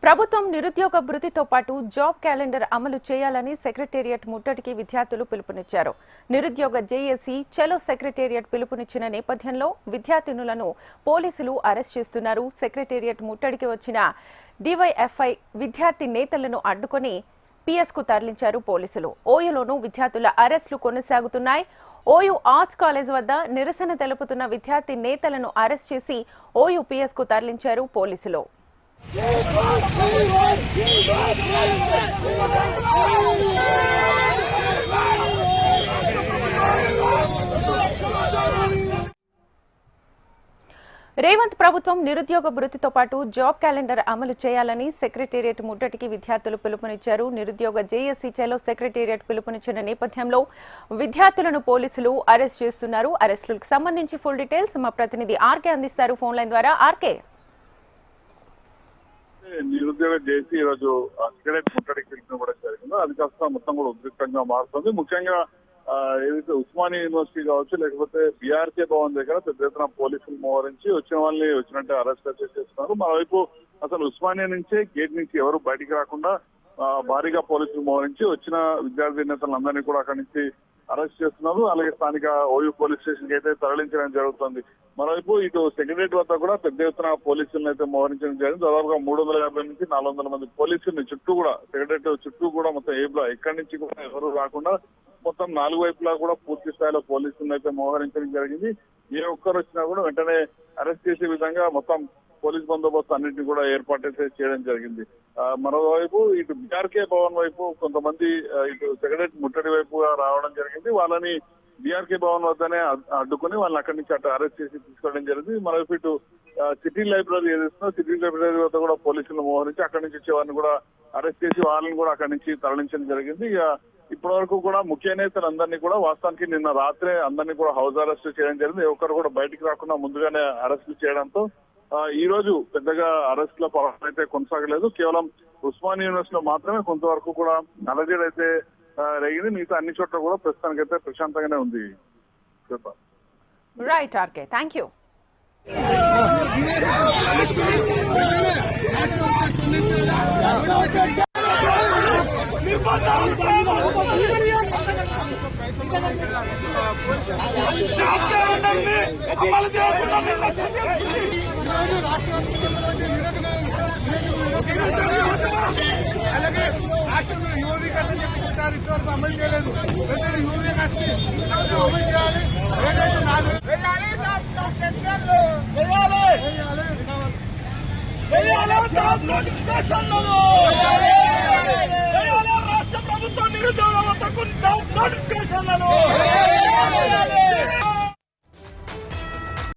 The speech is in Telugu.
ప్రభుత్వం నిరుద్యోగ భృతితో పాటు జాబ్ క్యాలెండర్ అమలు చేయాలని సెక్రటేరియట్ ముట్టడికి విద్యార్థులు పిలుపునిచ్చారు. నిరుద్యోగ జేఏసీ చలో సెక్రటేరియట్ పిలుపునిచ్చిన నేపథ్యంలో విద్యార్థినులను పోలీసులు అరెస్ట్ చేస్తున్నారు. సెక్రటేరియట్ ముట్టడికి వచ్చిన డివైఎఫ్ఐ విద్యార్థి నేతలను అడ్డుకొని పిఎస్కు తరలించారు పోలీసులు. ఓయూలోనూ విద్యార్థుల అరెస్టులు కొనసాగుతున్నాయి. ఓయూ ఆర్ట్స్ కాలేజ్ వద్ద నిరసన తెలుపుతున్న విద్యార్థి నేతలను అరెస్ట్ చేసి ఓయూ పిఎస్కు తరలించారు పోలీసులు. రేవంత్ ప్రభుత్వం నిరుద్యోగ భృతితో పాటు జాబ్ క్యాలెండర్ అమలు చేయాలని సెక్రటేరియట్ ముట్టడికి విద్యార్థులు పిలుపునిచ్చారు. నిరుద్యోగ జేఏసీ చలో సెక్రటేరియట్ పిలుపునిచ్చిన నేపథ్యంలో విద్యార్థులను పోలీసులు అరెస్ట్ చేస్తున్నారు. అరెస్టులకు సంబంధించి ఫుల్ డీటెయిల్స్ మా ప్రతినిధి ఆర్కే అందిస్తారు ఫోన్ లైన్ ద్వారా. ఆర్కే, నిరుద్యోగ జేసీ ఈరోజు సెక్రటేరియట్ ముట్టడికి పిలుపునివ్వడం జరిగిందో అది కాస్త మొత్తం కూడా ఉద్రిక్తంగా మారుతుంది. ముఖ్యంగా ఏదైతే ఉస్మానియా యూనివర్సిటీ కావచ్చు, లేకపోతే బీఆర్కే భవన్ దగ్గర పెద్ద ఎత్తున పోలీసులు మోహరించి వచ్చిన వాళ్ళని వచ్చినట్టే అరెస్ట్ చేస్తున్నారు. మరోవైపు అసలు ఉస్మానియా నుంచే గేట్ నుంచి ఎవరు బయటికి రాకుండా భారీగా పోలీసులు మోహరించి వచ్చిన విద్యార్థి నేతలందరినీ కూడా అక్కడి నుంచి అరెస్ట్ చేస్తున్నారు. అలాగే స్థానిక ఓయూ పోలీస్ స్టేషన్ కి అయితే తరలించడం జరుగుతుంది. మరోవైపు ఇటు సెక్రటరియట్ వద్ద కూడా పెద్ద ఎత్తున పోలీసులను అయితే మోహరించడం జరిగింది. దాదాపుగా 350 నుంచి 400 మంది పోలీసుల్ని చుట్టూ కూడా సెక్రటరియట్ చుట్టూ కూడా మొత్తం ఏబ్లా ఎక్కడి నుంచి కూడా ఎవరు రాకుండా మొత్తం 4 వైపులా కూడా పూర్తి స్థాయిలో పోలీసులను అయితే మోహరించడం జరిగింది. ఏ ఒక్కరు వచ్చినా కూడా వెంటనే అరెస్ట్ చేసే విధంగా మొత్తం పోలీస్ బందోబస్తు అన్నింటినీ కూడా ఏర్పాటు చేయడం జరిగింది. మరోవైపు ఇటు బీఆర్కే భవన్ వైపు కొంతమంది ఇటు సెక్రటరియట్ ముట్టడి వైపుగా రావడం జరిగింది. వాళ్ళని బీఆర్కే భవన్ వద్దనే అడ్డుకుని వాళ్ళని అక్కడి నుంచి అటు అరెస్ట్ చేసి తీసుకోవడం జరిగింది. మరోవైపు ఇటు సిటీ లైబ్రరీ ఏదైతుందో సిటీ లైబ్రరీ వద్ద కూడా పోలీసులు మోహరించి అక్కడి నుంచి వచ్చే వారిని కూడా అరెస్ట్ చేసి వాళ్ళని కూడా అక్కడి నుంచి తరలించడం జరిగింది. ఇప్పటి వరకు కూడా ముఖ్య నేతలందరినీ కూడా వాస్తవానికి నిన్న రాత్రే అందరినీ కూడా హౌస్ అరెస్ట్ చేయడం జరిగింది. ఒక్కరు కూడా బయటికి రాకుండా ముందుగానే అరెస్టు చేయడంతో ఈ రోజు పెద్దగా అరెస్టుల పర్వం అయితే కొనసాగలేదు. కేవలం ఉస్మానియా యూనివర్సిటీలో మాత్రమే కొంతవరకు కూడా అలజడి అయితే రేగింది. మిగతా అన్ని చోట్ల కూడా ప్రస్తుతానికైతే ప్రశాంతంగానే ఉంది. Right RK, thank you. అలాగే రాష్ట్రంలో యూరియా కష్టం చెప్పుకుంటారు. ఇటువంటి అమలు చేయలేదు. యూరియా కష్టం అమలు చేయాలి. రాష్ట్ర ప్రభుత్వం నిరుద్యోగ నోటిఫికేషన్లను